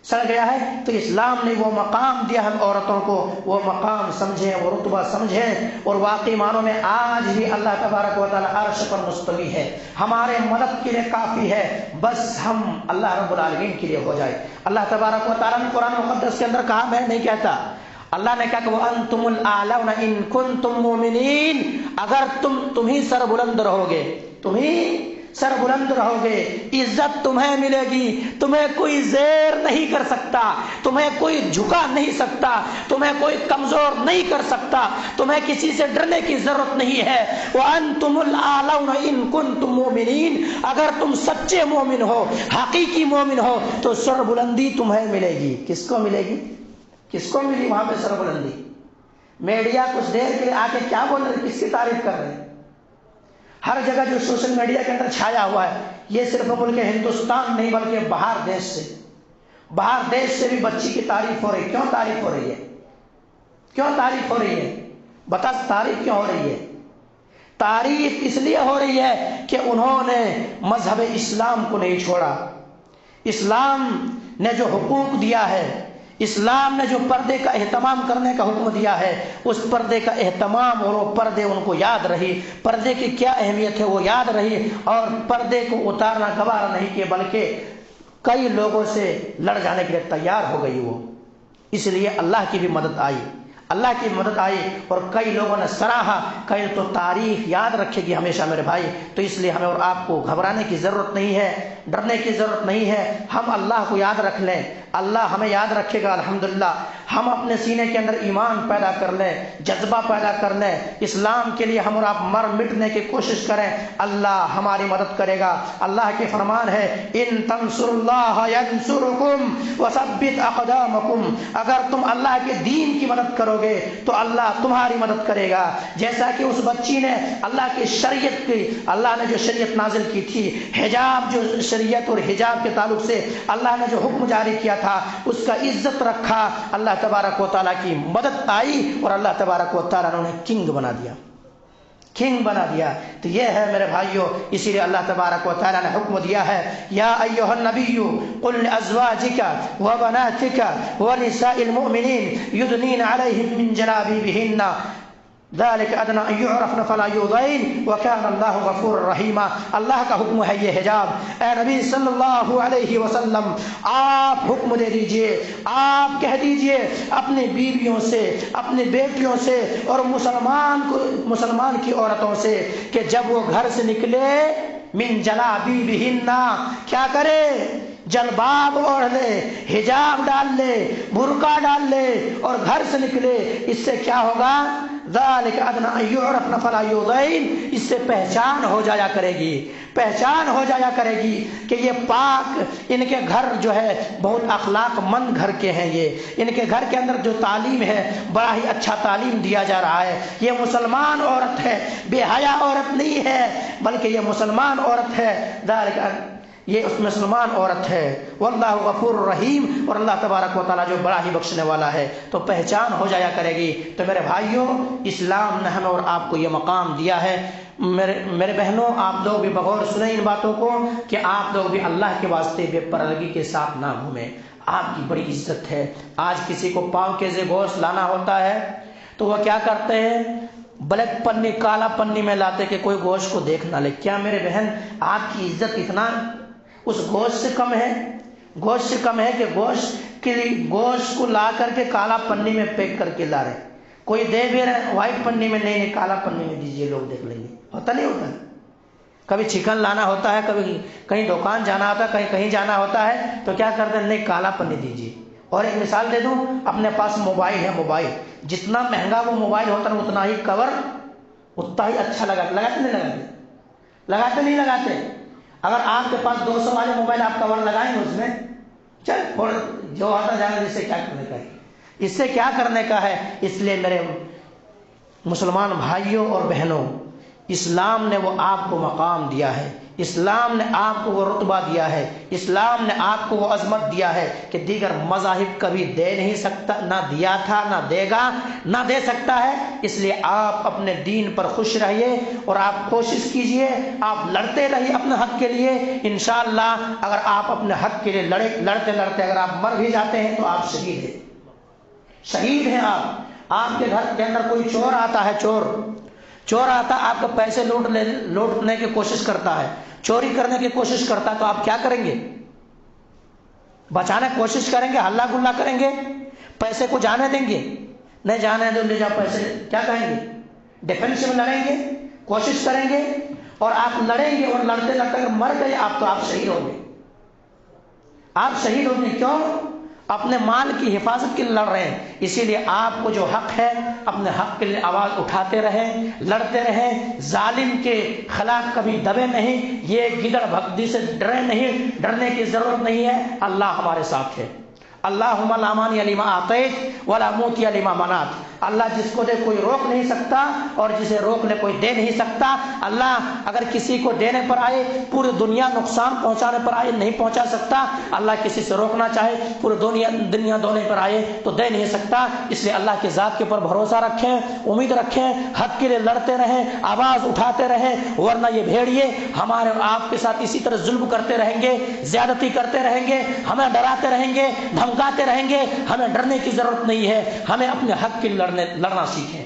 سڑ گیا ہے۔ تو اسلام نے وہ مقام دیا ہم عورتوں کو، وہ مقام سمجھیں، وہ رتبہ سمجھیں، اور واقعی معنوں میں آج بھی اللہ تبارک و تعالی عرش پر مستوی ہے، ہمارے مدد کے لیے کافی ہے، بس ہم اللہ رب العالمین کے لیے ہو جائے۔ اللہ تبارک و تعالی نے قرآن مقدس کے اندر کہا، میں نہیں کہتا، اللہ نے کہا کہ وَأَنْتُمُ الْأَعْلَوْنَ إِن كُنتُم مُؤْمِنِينَ، اگر تم ہی سر بلند رہو گے، تم ہی سر بلند رہو گے، عزت تمہیں ملے گی، تمہیں کوئی زیر نہیں کر سکتا، تمہیں کوئی جھکا نہیں سکتا، تمہیں کوئی کمزور نہیں کر سکتا، تمہیں کسی سے ڈرنے کی ضرورت نہیں ہے۔ وَأَنْتُمُ الْأَعْلَوْنَ إِن كُنتُم مُؤْمِنِينَ، اگر تم سچے مومن ہو، حقیقی مومن ہو تو سر بلندی تمہیں ملے گی۔ کس کو ملے گی؟ کس کو ملی وہاں پہ سر بلندی؟ میڈیا کچھ دیر کے لیے آ کے کیا بول رہے، کس کی تعریف کر رہے ہیں؟ ہر جگہ جو سوشل میڈیا کے اندر چھایا ہوا ہے، یہ صرف ملک ہندوستان نہیں بلکہ باہر دیش سے بھی بچی کی تعریف ہو رہی۔ کیوں تعریف ہو رہی ہے؟ کیوں تعریف ہو رہی ہے؟ بتا، تعریف کیوں ہو رہی ہے؟ تعریف اس لیے ہو رہی ہے کہ انہوں نے مذہب اسلام کو نہیں چھوڑا۔ اسلام نے جو حقوق دیا ہے، اسلام نے جو پردے کا اہتمام کرنے کا حکم دیا ہے، اس پردے کا اہتمام اور وہ پردے ان کو یاد رہی، پردے کی کیا اہمیت ہے وہ یاد رہی، اور پردے کو اتارنا گوارا نہیں کیا، بلکہ کئی لوگوں سے لڑ جانے کے لیے تیار ہو گئی وہ۔ اس لیے اللہ کی بھی مدد آئی، اللہ کی مدد آئی، اور کئی لوگوں نے سراہا، کئی تو تاریخ یاد رکھے گی ہمیشہ میرے بھائی۔ تو اس لیے ہمیں اور آپ کو گھبرانے کی ضرورت نہیں ہے، ڈرنے کی ضرورت نہیں ہے، ہم اللہ کو یاد رکھ لیں، اللہ ہمیں یاد رکھے گا الحمدللہ۔ ہم اپنے سینے کے اندر ایمان پیدا کر لیں، جذبہ پیدا کر لیں، اسلام کے لیے ہم اور آپ مر مٹنے کی کوشش کریں، اللہ ہماری مدد کرے گا۔ اللہ کے فرمان ہے، ان تنصروا اللہ ینصرکم وثبت اقدامکم، اگر تم اللہ کے دین کی مدد کرو گے تو اللہ تمہاری مدد کرے گا۔ جیسا کہ اس بچی نے اللہ کی شریعت کی، اللہ نے جو شریعت نازل کی تھی، حجاب، جو شریعت اور حجاب کے تعلق سے اللہ نے جو حکم جاری کیا تھا، اس کا عزت رکھا، اللہ تبارک و تعالیٰ کی مدد آئی، اور اللہ تبارک و تعالیٰ نے انہیں کنگ بنا دیا۔ تو یہ ہے میرے بھائیوں، اسی لیے اللہ تبارک و تعالیٰ نے حکم دیا ہے، یا ایھا النبی قل لازواجک وبناتک ونساء المؤمنین یدنین علیہن من جلابیبہن ذلك ادنى ان يعرفن فلا يؤذين وكان الله غفورا رحيما۔ اللہ کا حکم ہے یہ حجاب۔ اے نبی صلی اللہ علیہ وسلم، آپ حکم دے دیجئے، آپ کہہ دیجئے اپنی بیویوں سے، اپنی بیٹیوں سے اور مسلمان کی عورتوں سے کہ جب وہ گھر سے نکلے، من جلابیبہن، کیا کرے؟ جلباب اوڑھ لے، حجاب ڈال لے، برقع ڈال لے اور گھر سے نکلے۔ اس سے کیا ہوگا؟ ذالک ادنی ان یعرفن فلا یؤذین، اس سے پہچان ہو جایا کرے گی کہ یہ پاک، ان کے گھر جو ہے بہت اخلاق مند گھر کے ہیں، یہ ان کے گھر کے اندر جو تعلیم ہے بڑا ہی اچھا تعلیم دیا جا رہا ہے، یہ مسلمان عورت ہے، بے حیا عورت نہیں ہے بلکہ یہ مسلمان عورت ہے، ذالک یہ اس مسلمان عورت ہے، واللہ غفور الرحیم، اور اللہ تبارک و تعالیٰ جو بڑا ہی بخشنے والا ہے، تو پہچان ہو جایا کرے گی۔ تو میرے بھائیوں، اسلام نے ہمیں اور آپ کو یہ مقام دیا ہے، میرے بہنوں، آپ لوگ بھی بغور سنیں ان باتوں کو کہ آپ لوگ بھی اللہ کے واسطے بے پردگی کے ساتھ نہ گھومیں۔ آپ کی بڑی عزت ہے۔ آج کسی کو پاؤ کیسے گوشت لانا ہوتا ہے تو وہ کیا کرتے ہیں، بلیک پنی کالا پنی میں لاتے کہ کوئی گوشت کو دیکھ نہ لے۔ کیا میرے بہن آپ کی عزت اتنا اس گوشت سے کم ہے؟ گوشت سے کم ہے کہ گوشت کو لا کر کے کالا پنی میں پیک کر کے لا رہے، کوئی دے بھی رہے وائٹ پنی میں، نہیں کالا پنی میں دیجیے، لوگ دیکھ لیں گے۔ ہوتا نہیں ہوتا؟ کبھی چکن لانا ہوتا ہے، کبھی کہیں دکان جانا ہوتا ہے، کہیں جانا ہوتا ہے تو کیا کرتے ہیں، نہیں کالا پنی دیجیے۔ اور ایک مثال دے دوں، اپنے پاس موبائل ہے، موبائل جتنا مہنگا وہ موبائل ہوتا ہے اتنا ہی کور اتنا ہی اچھا لگاتے نہیں لگاتے نہیں لگاتے۔ اگر آپ کے پاس 200 والے موبائل آپ کور لگائیں گے اس میں، چل جو آتا جانا، اس سے کیا کرنے کا ہے، اس سے کیا کرنے کا ہے۔ اس لیے میرے مسلمان بھائیوں اور بہنوں، اسلام نے وہ آپ کو مقام دیا ہے، اسلام نے آپ کو وہ رتبہ دیا ہے، اسلام نے آپ کو وہ عظمت دیا ہے کہ دیگر مذاہب کبھی دے نہیں سکتا، نہ دیا تھا، نہ دے گا، نہ دے سکتا ہے۔ اس لیے آپ اپنے دین پر خوش رہیے اور آپ کوشش کیجئے، آپ لڑتے رہیے اپنے حق کے لیے۔ انشاءاللہ اگر آپ اپنے حق کے لیے لڑتے لڑتے اگر آپ مر بھی جاتے ہیں تو آپ شہید ہیں، شہید ہیں آپ کے گھر کے اندر کوئی چور آتا ہے، چور آتا ہے، آپ کے پیسے لوٹنے کی کوشش کرتا ہے، چوری کرنے کی کوشش کرتا ہے، تو آپ کیا کریں گے؟ بچانے کی کوشش کریں گے، ہلہ گلا کریں گے، پیسے کو جانے دیں گے؟ نہیں جانے دو، لے جاؤ پیسے، کیا کہیں گے؟ ڈیفینس میں لڑیں گے، کوشش کریں گے، اور آپ لڑیں گے، اور لڑتے لڑتے اگر مر گئے آپ تو آپ شہید ہوں گے۔ آپ شہید ہوں گے، کیوں؟ اپنے مال کی حفاظت کے لیے لڑ رہے ہیں۔ اسی لیے آپ کو جو حق ہے اپنے حق کے لیے آواز اٹھاتے رہیں، لڑتے رہیں، ظالم کے خلاف کبھی دبے نہیں، یہ گدڑ بھگدی سے ڈرے نہیں، ڈرنے کی ضرورت نہیں ہے، اللہ ہمارے ساتھ ہے۔ اللہم لا مانع لما اعطیت ولا معطی لما منعت۔ اللہ جس کو دے کوئی روک نہیں سکتا، اور جسے روک لے کوئی دے نہیں سکتا۔ اللہ اگر کسی کو دینے پر آئے، پوری دنیا نقصان پہنچانے پر آئے نہیں پہنچا سکتا۔ اللہ کسی سے روکنا چاہے، پوری دنیا دونے پر آئے تو دے نہیں سکتا۔ اس لیے اللہ کی ذات کے پر بھروسہ رکھیں، امید رکھیں، حق کے لیے لڑتے رہیں، آواز اٹھاتے رہیں، ورنہ یہ بھیڑیے ہمارے اور آپ کے ساتھ اسی طرح ظلم کرتے رہیں گے، زیادتی کرتے رہیں گے، ہمیں ڈراتے رہیں گے، دھمکاتے رہیں گے۔ ہمیں ڈرنے کی ضرورت نہیں ہے، ہمیں اپنے حق کے لیے لڑنا سیکھیں،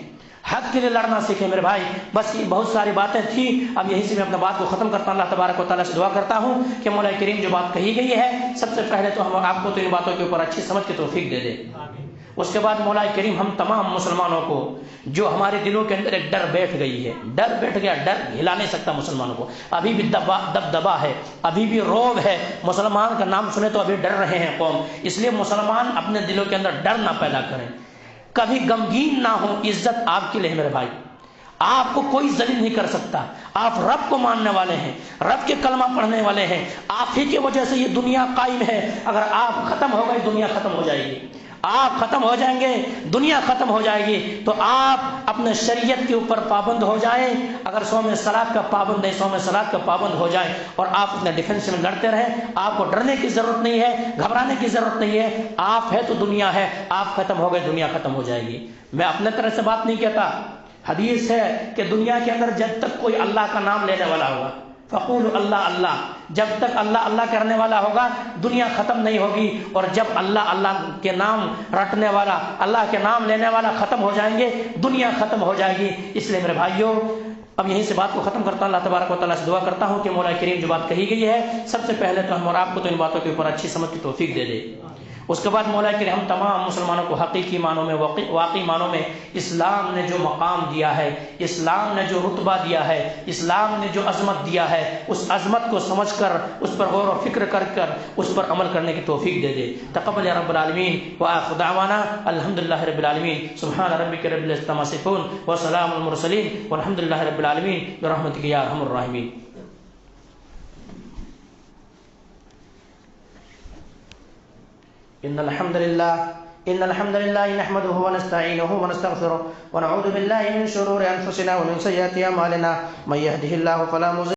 حق کے لیے لڑنا سیکھیں میرے بھائی۔ بس یہ بہت ساری باتیں تھیں، اب یہیں سے میں اپنے بات کو ختم کرتا ہوں۔ اللہ تبارک و تعالیٰ سے دعا کرتا ہوں کہ مولا کریم جو بات کہی گئی ہے، سب سے پہلے تو ہم آپ کو تو ان باتوں کے اوپر اچھی سمجھ کے توفیق دے دے۔ اس کے بعد مولا کریم ہم تمام مسلمانوں کو جو ہمارے دلوں کے اندر ایک ڈر بیٹھ گئی ہے، ڈر بیٹھ گیا، ڈر ہلا نہیں سکتا مسلمانوں کو، ابھی بھی دبدبا ہے، ابھی بھی روب ہے، مسلمان کا نام سنے تو ابھی ڈر رہے ہیں قوم۔ اس لیے مسلمان اپنے دلوں کے اندر ڈر نہ پیدا کریں، کبھی غمگین نہ ہو۔ عزت آپ کے لیے میرے بھائی، آپ کو کوئی ذلیل نہیں کر سکتا۔ آپ رب کو ماننے والے ہیں، رب کے کلمہ پڑھنے والے ہیں، آپ ہی کی وجہ سے یہ دنیا قائم ہے۔ اگر آپ ختم ہو گئے دنیا ختم ہو جائے گی، آپ ختم ہو جائیں گے دنیا ختم ہو جائے گی۔ تو آپ اپنے شریعت کے اوپر پابند ہو جائیں، اگر سو میں صلاۃ کا پابند نہیں، سو میں صلاۃ کا پابند ہو جائیں، اور آپ اپنے ڈیفنس میں لڑتے رہیں۔ آپ کو ڈرنے کی ضرورت نہیں ہے، گھبرانے کی ضرورت نہیں ہے۔ آپ ہے تو دنیا ہے، آپ ختم ہو گئے دنیا ختم ہو جائے گی۔ میں اپنے طرح سے بات نہیں کہتا، حدیث ہے کہ دنیا کے اندر جب تک کوئی اللہ کا نام لینے والا ہوگا، فقول اللہ اللہ، جب تک اللہ اللہ کرنے والا ہوگا دنیا ختم نہیں ہوگی، اور جب اللہ اللہ کے نام رٹنے والا، اللہ کے نام لینے والا ختم ہو جائیں گے دنیا ختم ہو جائے گی۔ اس لیے میرے بھائیوں اب یہیں سے بات کو ختم کرتا ہوں۔ اللہ تبارک و تعالیٰ سے دعا کرتا ہوں کہ مولا کریم جو بات کہی گئی ہے، سب سے پہلے تو ہم اور آپ کو تو ان باتوں کے اوپر اچھی سمجھ کی توفیق دے دے۔ اس کے بعد مولا کریم ہم تمام مسلمانوں کو حقیقی معنوں میں، واقعی معنوں میں اسلام نے جو مقام دیا ہے، اسلام نے جو رتبہ دیا ہے، اسلام نے جو عظمت دیا ہے، اس عظمت کو سمجھ کر، اس پر غور و فکر کر اس پر عمل کرنے کی توفیق دے دے۔ تقبل یا رب العالمین، وآخر دعوانا الحمدللہ رب العالمین، سبحان ربک رب العزۃ عما یصفون وسلام علی المرسلین والحمدللہ رب العالمین برحمتک یا ارحم الراحمین۔ إن الحمد لله نحمده ونستعينه ونستغفره ونعوذ بالله من شرور أنفسنا ومن سيئات أعمالنا من يهده الله فلا مضل